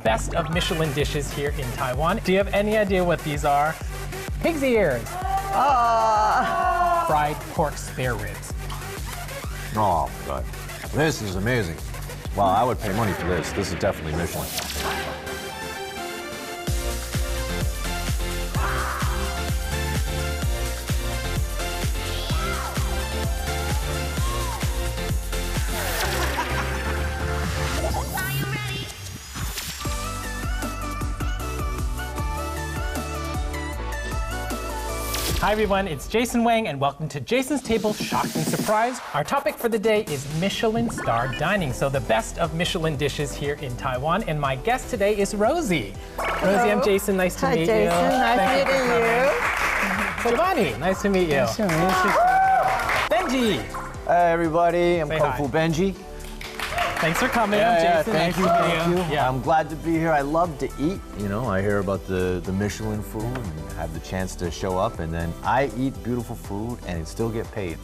best of Michelin dishes here in Taiwan. Do you have any idea what these are? Pig's ears. Fried pork spare ribs. Oh, God. This is amazing. Wow, I would pay money for this. This is definitely Michelin. Hi everyone, it's Jason Wang and welcome to Jason's Table Shock and Surprise. Our topic for the day is Michelin-starred dining, so the best of Michelin dishes here in Taiwan. And my guest today is Rosie. Hello. Rosie, I'm Jason, nice to meet you. Hi Jason, nice meeting you. Giovanni, nice to meet you. Nice to meet you. Benji. Hey, everybody. I'm Say Kung hi. Fu Benji. Thanks for coming. I'm Jason. Thank you, nice to thank meet you. Yeah. I'm glad to be here. I love to eat. You know, I hear about the Michelin food and have the chance to show up, and then I eat beautiful food and still get paid.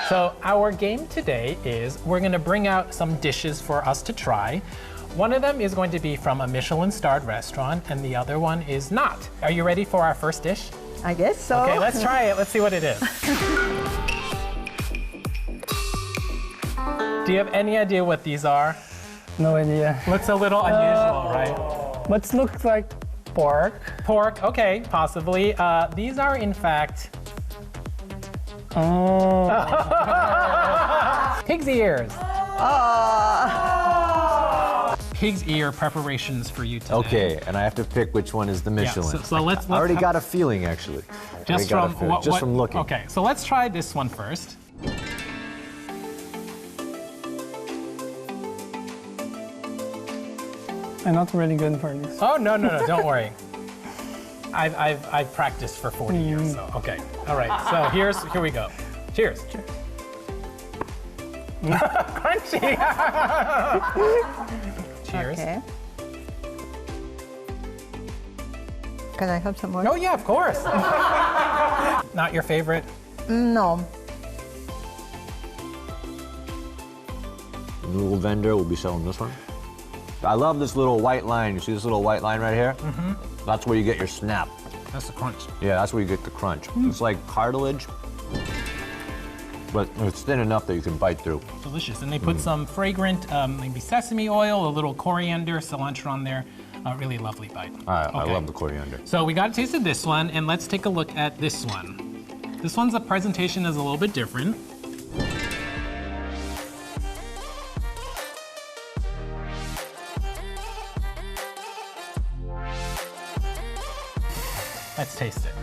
So our game today is we're going to bring out some dishes for us to try. One of them is going to be from a Michelin-starred restaurant, and the other one is not. Are you ready for our first dish? I guess so. Okay, let's try it. Let's see what it is. Do you have any idea what these are? No idea. Looks a little unusual, right? But looks like pork. Pork, okay, possibly. These are, in fact, Oh. pig's ears. Pig's ear preparations for you today. Okay, and I have to pick which one is the Michelin. so let's I already got a feeling, actually. just From looking. Okay, so let's try this one first. I'm not really good for this. Oh no, don't worry. I've practiced for 40 years, so okay. All right, so here we go. Cheers. Crunchy. Cheers. Okay. Can I have some more? Oh yeah, of course. Not your favorite? No. The little vendor will be selling this one. I love this little white line. You see this little white line right here? Mm-hmm. That's where you get your snap. That's the crunch. Yeah, that's where you get the crunch. It's like cartilage, but it's thin enough that you can bite through. Delicious. And they put some fragrant, maybe sesame oil, a little coriander, cilantro on there. Really lovely bite. I love the coriander. So we got a taste of this one, and let's take a look at this one. This one's presentation is a little bit different. Let's taste it.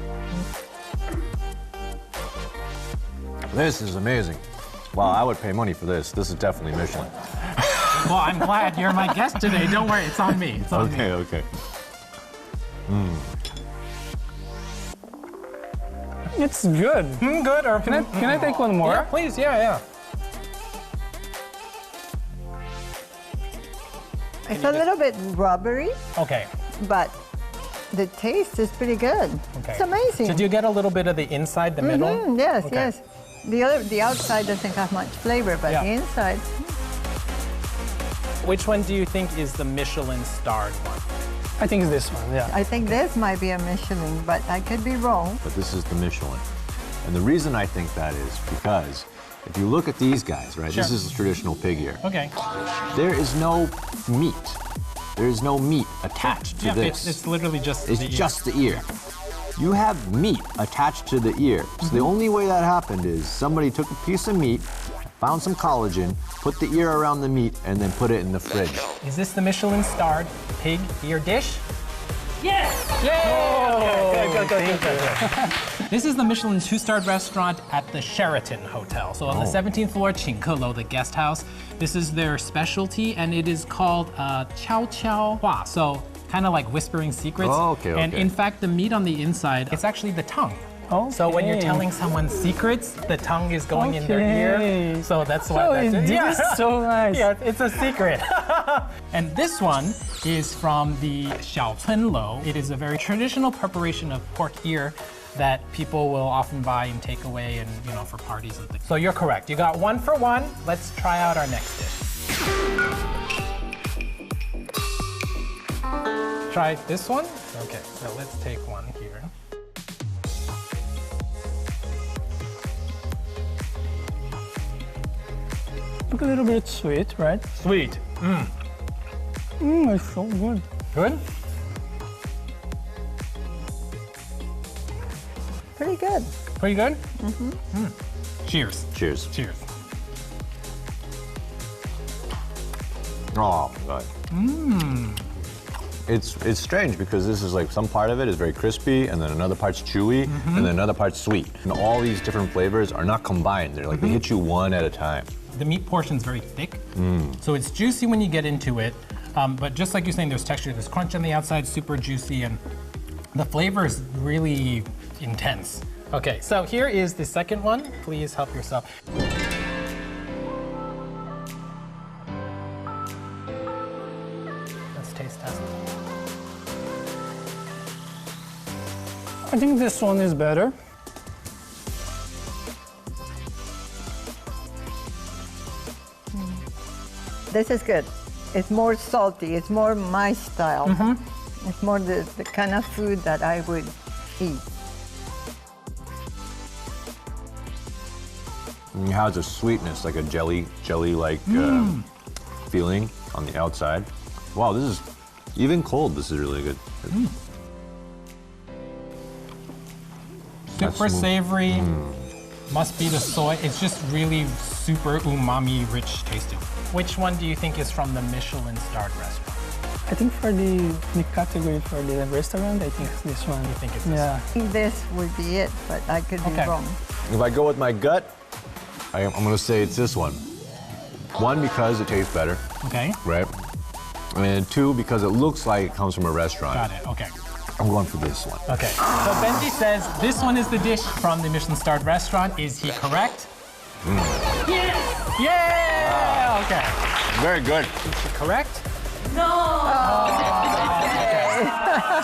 This is amazing. Wow, I would pay money for this. This is definitely Michelin. Well, I'm glad you're my guest today. Don't worry, it's on me. It's on me. Okay. It's good. Good, or Can I take one more? Yeah, please, yeah. It's a little bit rubbery, Okay. but the taste is pretty good. Okay. It's amazing. So do you get a little bit of the inside, the middle? Yes, Okay. yes. The outside doesn't have much flavor, but Yeah. the inside. Which one do you think is the Michelin-starred one? I think it's this one, yeah. I think this might be a Michelin, but I could be wrong. But this is the Michelin. And the reason I think that is because if you look at these guys, right? This Sure. is a traditional pig ear. Okay. There is no meat. There is no meat attached to Yeah, this. it's literally just It's the ear. just the ear. You have meat attached to the ear. So the only way that happened is somebody took a piece of meat, found some collagen, put the ear around the meat, and then put it in the fridge. Is this the Michelin-starred pig ear dish? Yes! Yay! Good. This is the Michelin two-starred restaurant at the Sheraton Hotel. So on the 17th floor, 请客楼, the guest house. This is their specialty, and it is called 悄悄话. So kind of like whispering secrets. Oh, okay. And in fact, the meat on the inside, it's actually the tongue. So when you're Okay. telling someone secrets, the tongue is going in their ear. Okay. So that's why So that's it. this is so nice. Yeah, it's a secret. And this one is from the Xiaocunlo. It is a very traditional preparation of pork ear that people will often buy and take away and, for parties and things. So you're correct. You got 1 for 1. Let's try out our next dish. try this one. Okay, so let's take one here. Look a little bit sweet, right? Sweet. It's so good. Good? Pretty good. Pretty good? Cheers. Cheers. Cheers. Oh, God. It's strange because this is like some part of it is very crispy and then another part's chewy and then another part's sweet. And all these different flavors are not combined. They're like, they hit you one at a time. The meat portion's very thick, so it's juicy when you get into it. But just like you're saying, there's texture, there's crunch on the outside, super juicy, and the flavor is really intense. Okay, so here is the second one. Please help yourself. Let's taste test. I think this one is better. This is good. It's more salty. It's more my style. It's more the kind of food that I would eat. And it has a sweetness, like a jelly-like feeling on the outside. Wow, this is, even cold, this is really good. Super savory. Must be the soy. It's just really super umami rich tasting. Which one do you think is from the Michelin-starred restaurant? I think for the category for the restaurant, I think it's this one. You think it's this Yeah. I think this would be it, but I could be wrong. If I go with my gut, I'm gonna say it's this one. One, because it tastes better, Okay, right? And two, because it looks like it comes from a restaurant. got it, okay. I'm going for this one. Okay, so Benji says this one is the dish from the Michelin-starred restaurant. Is he correct? Yes! Yeah! Okay. Very good. Is she correct?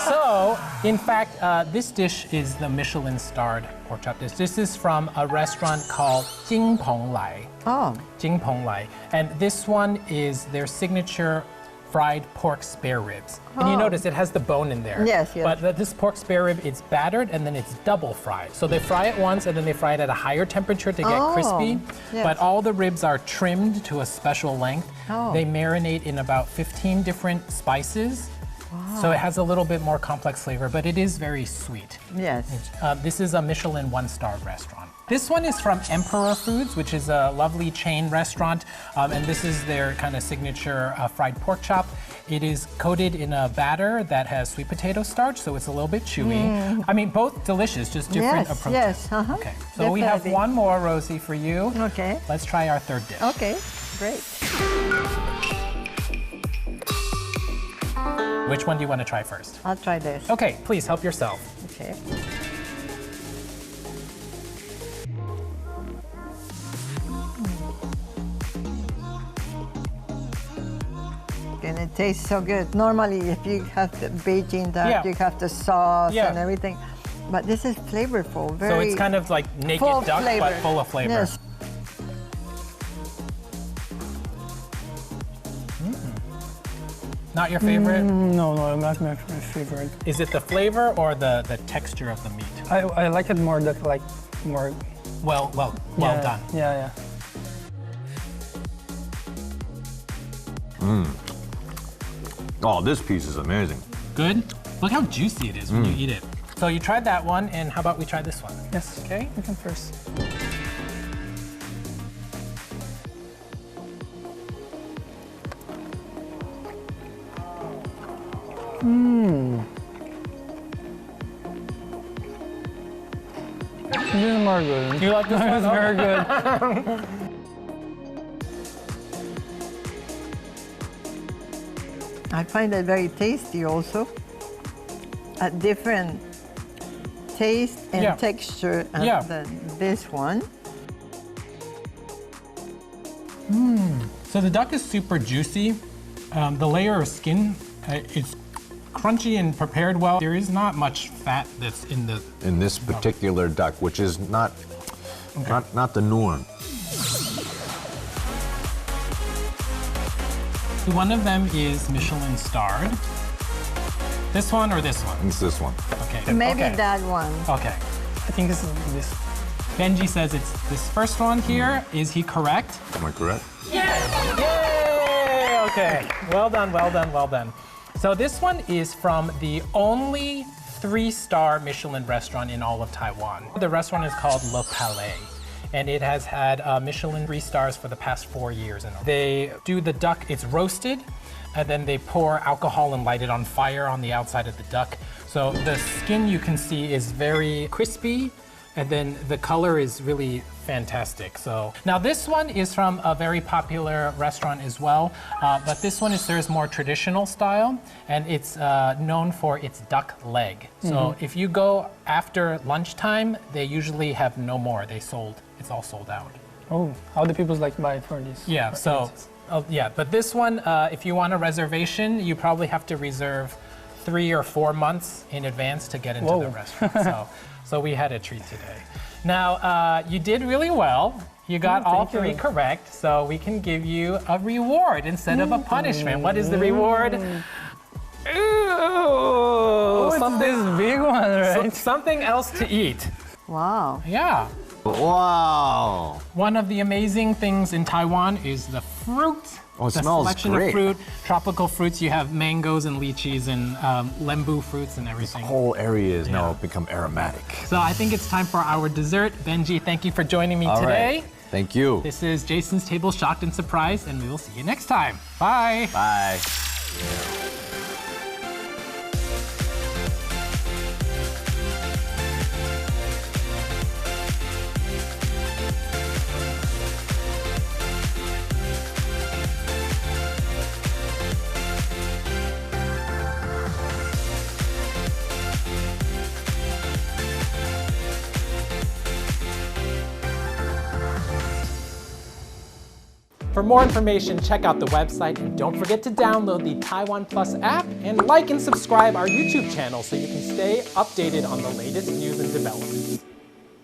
So, in fact, this dish is the Michelin-starred pork chop dish. This is from a restaurant called Jing Peng Lai. Oh, Jing Peng Lai. And this one is their signature fried pork spare ribs. And you notice it has the bone in there. Yes, yes. But this pork spare rib, it's battered and then it's double fried. So they fry it once and then they fry it at a higher temperature to get crispy. yes. But all the ribs are trimmed to a special length. Oh. They marinate in about 15 different spices. So it has a little bit more complex flavor, but it is very sweet. yes. This is a Michelin one-star restaurant. This one is from Emperor Foods, which is a lovely chain restaurant, and this is their kind of signature fried pork chop. It is coated in a batter that has sweet potato starch, so it's a little bit chewy. I mean, both delicious, just different Yes, approaches. yes, uh-huh. Okay, so we have Definitely. one more, Rosie, for you. Okay. Let's try our third dish. Okay, great. Which one do you want to try first? I'll try this. Okay, please help yourself. Okay. And it tastes so good. Normally, if you have the Beijing duck, Yeah. you have the sauce Yeah. and everything. But this is flavorful, So very it's kind of like naked full of duck, flavor. but full of flavor. Yes. Not your favorite? No, not my favorite. Is it the flavor or the texture of the meat? I like it more that like more. Well yeah, done. Yeah. Oh, this piece is amazing. Good? Look how juicy it is when you eat it. So you tried that one, and how about we try this one? Yes. Okay. You can first. This is more good. You like this one? It's very good. I find it very tasty also. A different taste and Yeah. texture Yeah. than this one. So the duck is super juicy. The layer of skin, it's crunchy and prepared well. There is not much fat that's in the. In this particular duck, which is not the norm. One of them is Michelin-starred. This one or this one? It's this one. Okay. Maybe okay. that one. Okay. I think it's this. Benji says it's this first one here. Is he correct? Am I correct? Yay! Okay. Well done, well done, well done. So this one is from the only 3-star Michelin restaurant in all of Taiwan. The restaurant is called Le Palais, and it has had Michelin 3 stars for the past 4 years. They do the duck, it's roasted, and then they pour alcohol and light it on fire on the outside of the duck. So the skin you can see is very crispy, and then the color is really fantastic. So now this one is from a very popular restaurant as well, but this one is served more traditional style, and it's known for its duck leg. So if you go after lunchtime, they usually have no more. It's all sold out. Oh, how do people like buy for this? Yeah. So yeah, but this one, if you want a reservation, you probably have to reserve 3 or 4 months in advance to get into the restaurant. So we had a treat today. Now, you did really well. You got all 3 correct, so we can give you a reward instead of a punishment. What is the reward? Ooh, What's this big one, right? something else to eat. Wow. Yeah. Wow. One of the amazing things in Taiwan is the fruit. Oh, it the smells selection great. of fruit, tropical fruits. You have mangoes and lychees and lembu fruits and everything. The whole area is now become aromatic. So I think it's time for our dessert. Benji, thank you for joining me All today. right. Thank you. This is Jason's Table Shocked and Surprised, and we will see you next time. Bye. Bye. For more information, check out the website, and don't forget to download the TaiwanPlus app and like and subscribe our YouTube channel so you can stay updated on the latest news and developments.